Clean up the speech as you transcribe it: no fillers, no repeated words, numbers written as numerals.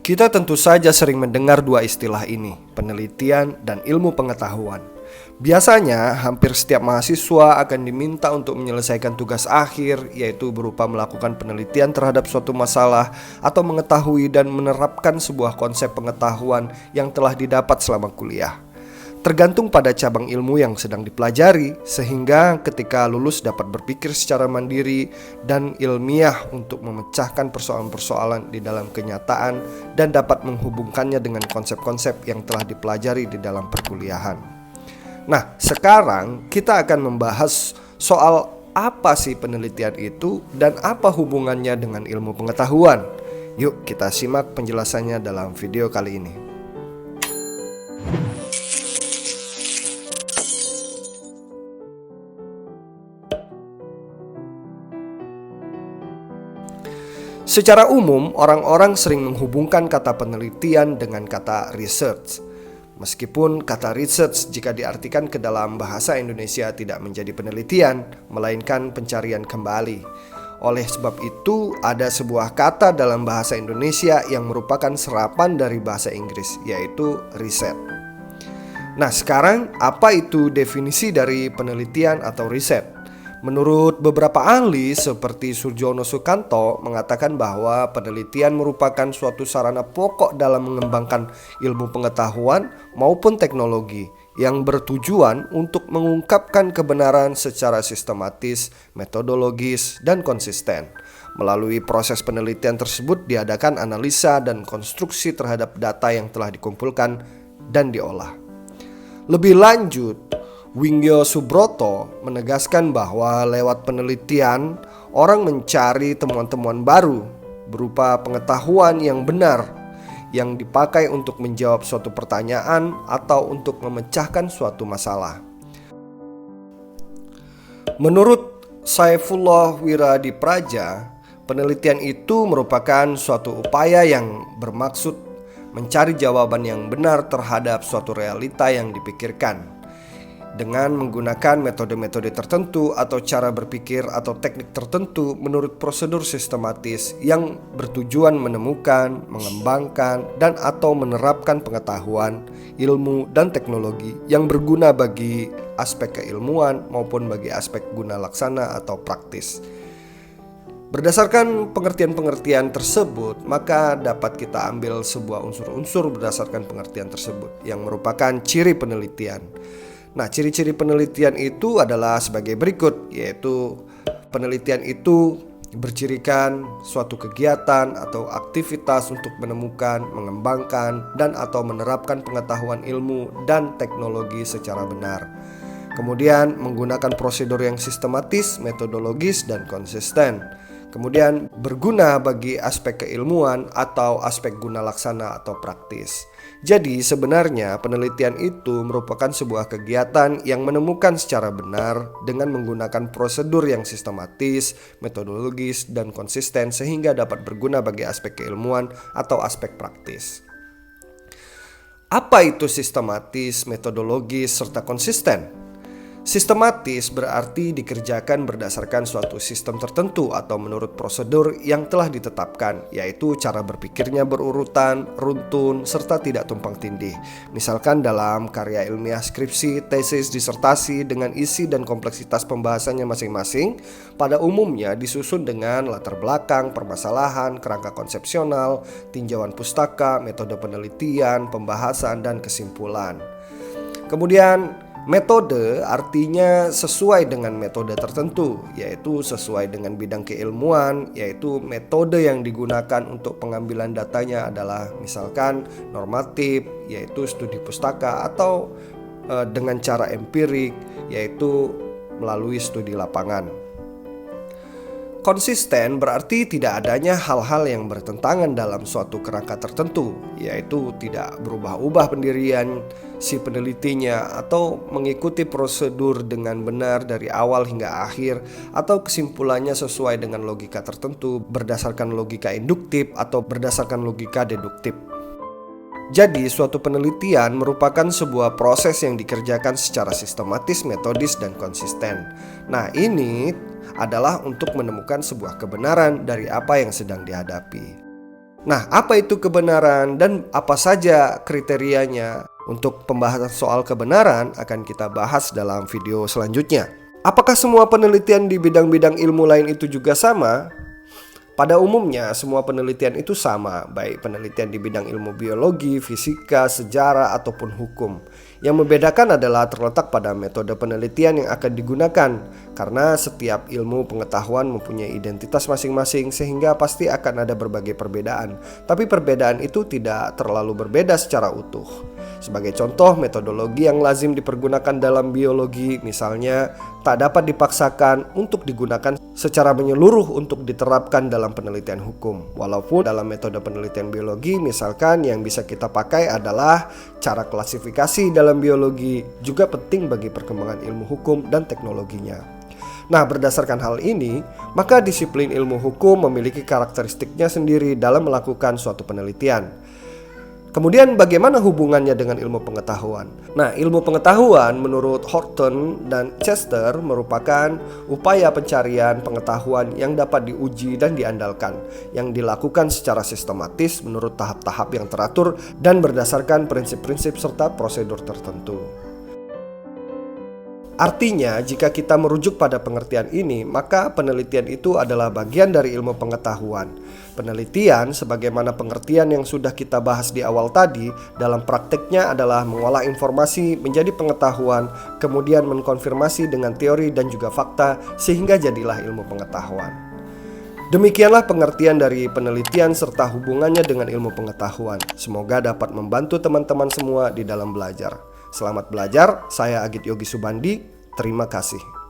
Kita tentu saja sering mendengar dua istilah ini, penelitian dan ilmu pengetahuan. Biasanya, hampir setiap mahasiswa akan diminta untuk menyelesaikan tugas akhir, yaitu berupa melakukan penelitian terhadap suatu masalah atau mengetahui dan menerapkan sebuah konsep pengetahuan yang telah didapat selama kuliah. Tergantung pada cabang ilmu yang sedang dipelajari, sehingga ketika lulus dapat berpikir secara mandiri dan ilmiah untuk memecahkan persoalan-persoalan di dalam kenyataan dan dapat menghubungkannya dengan konsep-konsep yang telah dipelajari di dalam perkuliahan. Nah, sekarang kita akan membahas soal apa sih penelitian itu dan apa hubungannya dengan ilmu pengetahuan. Yuk kita simak penjelasannya dalam video kali ini. Secara umum, orang-orang sering menghubungkan kata penelitian dengan kata research. Meskipun kata research jika diartikan ke dalam bahasa Indonesia tidak menjadi penelitian, melainkan pencarian kembali. Oleh sebab itu, ada sebuah kata dalam bahasa Indonesia yang merupakan serapan dari bahasa Inggris, yaitu riset. Nah, sekarang apa itu definisi dari penelitian atau riset? Menurut beberapa ahli seperti Surjono Sukanto mengatakan bahwa penelitian merupakan suatu sarana pokok dalam mengembangkan ilmu pengetahuan maupun teknologi yang bertujuan untuk mengungkapkan kebenaran secara sistematis, metodologis, dan konsisten. Melalui proses penelitian tersebut diadakan analisa dan konstruksi terhadap data yang telah dikumpulkan dan diolah. Lebih lanjut, Wingyo Subroto menegaskan bahwa lewat penelitian, orang mencari temuan-temuan baru berupa pengetahuan yang benar yang dipakai untuk menjawab suatu pertanyaan atau untuk memecahkan suatu masalah. Menurut Saifullah Wiradipraja, penelitian itu merupakan suatu upaya yang bermaksud mencari jawaban yang benar terhadap suatu realita yang dipikirkan dengan menggunakan metode-metode tertentu atau cara berpikir atau teknik tertentu menurut prosedur sistematis yang bertujuan menemukan, mengembangkan, dan atau menerapkan pengetahuan, ilmu, dan teknologi yang berguna bagi aspek keilmuan maupun bagi aspek guna laksana atau praktis. Berdasarkan pengertian-pengertian tersebut, maka dapat kita ambil sebuah unsur-unsur berdasarkan pengertian tersebut yang merupakan ciri penelitian. Nah, ciri-ciri penelitian itu adalah sebagai berikut, yaitu penelitian itu bercirikan suatu kegiatan atau aktivitas untuk menemukan, mengembangkan, dan atau menerapkan pengetahuan ilmu dan teknologi secara benar. Kemudian menggunakan prosedur yang sistematis, metodologis, dan konsisten. Kemudian berguna bagi aspek keilmuan atau aspek guna laksana atau praktis. Jadi sebenarnya penelitian itu merupakan sebuah kegiatan yang menemukan secara benar dengan menggunakan prosedur yang sistematis, metodologis, dan konsisten sehingga dapat berguna bagi aspek keilmuan atau aspek praktis. Apa itu sistematis, metodologis, serta konsisten? Sistematis berarti dikerjakan berdasarkan suatu sistem tertentu atau menurut prosedur yang telah ditetapkan, yaitu cara berpikirnya berurutan, runtun, serta tidak tumpang tindih. Misalkan dalam karya ilmiah skripsi, tesis, disertasi dengan isi dan kompleksitas pembahasannya masing-masing, pada umumnya disusun dengan latar belakang, permasalahan, kerangka konsepsional, tinjauan pustaka, metode penelitian, pembahasan, dan kesimpulan. Kemudian metode artinya sesuai dengan metode tertentu, yaitu sesuai dengan bidang keilmuan, yaitu metode yang digunakan untuk pengambilan datanya adalah misalkan normatif, yaitu studi pustaka, atau dengan cara empirik, yaitu melalui studi lapangan. Konsisten berarti tidak adanya hal-hal yang bertentangan dalam suatu kerangka tertentu, yaitu tidak berubah-ubah pendirian si penelitinya atau mengikuti prosedur dengan benar dari awal hingga akhir, atau kesimpulannya sesuai dengan logika tertentu berdasarkan logika induktif atau berdasarkan logika deduktif. Jadi, suatu penelitian merupakan sebuah proses yang dikerjakan secara sistematis, metodis, dan konsisten. Nah, ini adalah untuk menemukan sebuah kebenaran dari apa yang sedang dihadapi. Nah, apa itu kebenaran dan apa saja kriterianya? Untuk pembahasan soal kebenaran akan kita bahas dalam video selanjutnya. Apakah semua penelitian di bidang-bidang ilmu lain itu juga sama? Pada umumnya, semua penelitian itu sama, baik penelitian di bidang ilmu biologi, fisika, sejarah, ataupun hukum. Yang membedakan adalah terletak pada metode penelitian yang akan digunakan, karena setiap ilmu pengetahuan mempunyai identitas masing-masing sehingga pasti akan ada berbagai perbedaan. Tapi perbedaan itu tidak terlalu berbeda secara utuh. Sebagai contoh, metodologi yang lazim dipergunakan dalam biologi misalnya tak dapat dipaksakan untuk digunakan secara menyeluruh untuk diterapkan dalam penelitian hukum. Walaupun dalam metode penelitian biologi misalkan yang bisa kita pakai adalah cara klasifikasi dalam biologi, juga penting bagi perkembangan ilmu hukum dan teknologinya. Nah, berdasarkan hal ini, maka disiplin ilmu hukum memiliki karakteristiknya sendiri dalam melakukan suatu penelitian. Kemudian bagaimana hubungannya dengan ilmu pengetahuan? Nah, ilmu pengetahuan menurut Horton dan Chester merupakan upaya pencarian pengetahuan yang dapat diuji dan diandalkan, yang dilakukan secara sistematis menurut tahap-tahap yang teratur dan berdasarkan prinsip-prinsip serta prosedur tertentu. Artinya, jika kita merujuk pada pengertian ini, maka penelitian itu adalah bagian dari ilmu pengetahuan. Penelitian, sebagaimana pengertian yang sudah kita bahas di awal tadi, dalam prakteknya adalah mengolah informasi menjadi pengetahuan, kemudian mengkonfirmasi dengan teori dan juga fakta, sehingga jadilah ilmu pengetahuan. Demikianlah pengertian dari penelitian serta hubungannya dengan ilmu pengetahuan. Semoga dapat membantu teman-teman semua di dalam belajar. Selamat belajar, saya Agit Yogi Subandi, terima kasih.